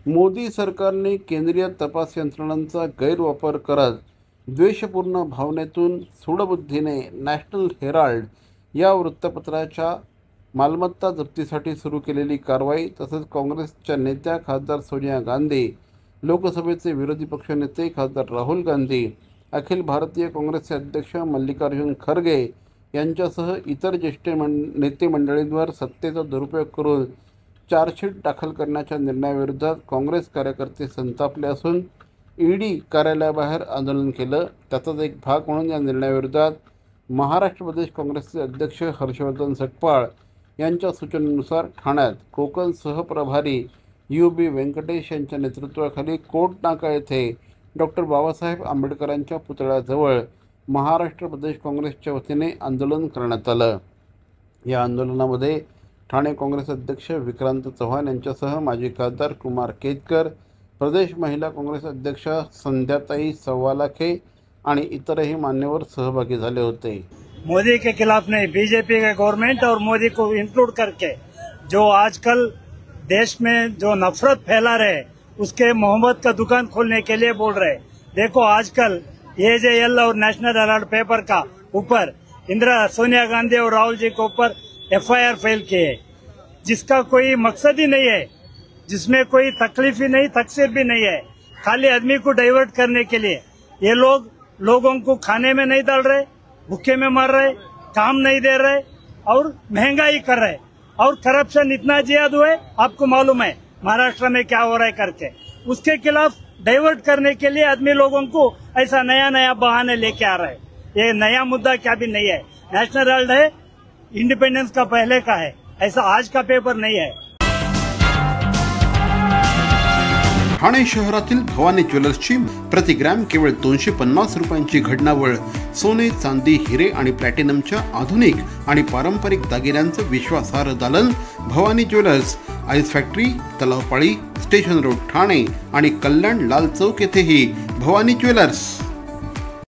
मोदी सरकारने केंद्रीय तपास यंत्रणांचा गैरवापर करत द्वेषपूर्ण भावनेतून सूडबुद्धीने नॅशनल हेराल्ड या वृत्तपत्राच्या मालमत्ता जप्तीसाठी सुरू केलेली कारवाई तसंच काँग्रेसच्या नेत्या खासदार सोनिया गांधी, लोकसभेचे विरोधी पक्षनेते खासदार राहुल गांधी, अखिल भारतीय काँग्रेसचे अध्यक्ष मल्लिकार्जुन खरगे यांच्यासह इतर ज्येष्ठ नेते मंडळींवर सत्तेचा दुरुपयोग करून चार्जशीट दाखल करण्याच्या निर्णयाविरोधात काँग्रेस कार्यकर्ते संतापले असून ईडी कार्यालयाबाहेर आंदोलन केलं। त्याचाच एक भाग म्हणून या निर्णयाविरोधात महाराष्ट्र प्रदेश काँग्रेसचे अध्यक्ष हर्षवर्धन सटपाळ यांच्या सूचनेनुसार ठाण्यात कोकण सहप्रभारी UB व्यंकटेश यांच्या नेतृत्वाखाली कोर्ट नाका येथे डॉक्टर बाबासाहेब आंबेडकरांच्या पुतळ्याजवळ महाराष्ट्र प्रदेश काँग्रेसच्या वतीने आंदोलन करण्यात आलं। या आंदोलनामध्ये ठाणे काँग्रेस अध्यक्ष विक्रांत चव्हाण यांच्यासह माजी खासदार कुमार केतकर, प्रदेश महिला काँग्रेस अध्यक्ष संध्याताई सव्वालाखे आणि इतरही मान्यवर सहभागी झाले होते। मोदी के खिलाफ नहीं, बीजेपी के गवर्नमेंट और मोदी को इंक्लूड करके जो आजकल देश में जो नफरत फैला रहे उसके मोहब्बत का दुकान खोलने के लिए बोल रहे। देखो आजकल AJL और नेशनल हेराल्ड पेपर का ऊपर सोनिया गांधी और राहुल जी के ऊपर FIR फेल किए, जिसका कोई मकसद ही नहीं है, जिसमें कोई तकलीफ ही नहीं, तकसीर भी नहीं है, खाली आदमी को डाइवर्ट करने के लिए ये लोग लोगों को खाने में नहीं डाल रहे, भूखे में मर रहे, काम नहीं दे रहे और महंगाई कर रहे और करप्शन इतना ज्यादा हुआ है। आपको मालूम है महाराष्ट्र में क्या हो रहा है करके, उसके खिलाफ डाइवर्ट करने के लिए आदमी लोगों को ऐसा नया नया बहाने लेके आ रहे हैं। ये नया मुद्दा क्या भी नहीं है, नेशनल हेराल्ड है, इंडिपेंडेंस का पहले का है, ऐसा आज का पेपर नहीं है। ठाणे शहरातील भवानी ज्वेलर्सची प्रति ग्रॅम केवळ 250 रुपयांची घडणावळ सोने, चांदी, हिरे आणि प्लॅटिनमच्या आधुनिक आणि पारंपरिक दागिन्यांचं विश्वासार्ह दालन Bhavani jewellers, ice factory, Talao Pali, station road Thane आणि कल्याण लाल चौक येथेही भवानी ज्वेलर्स।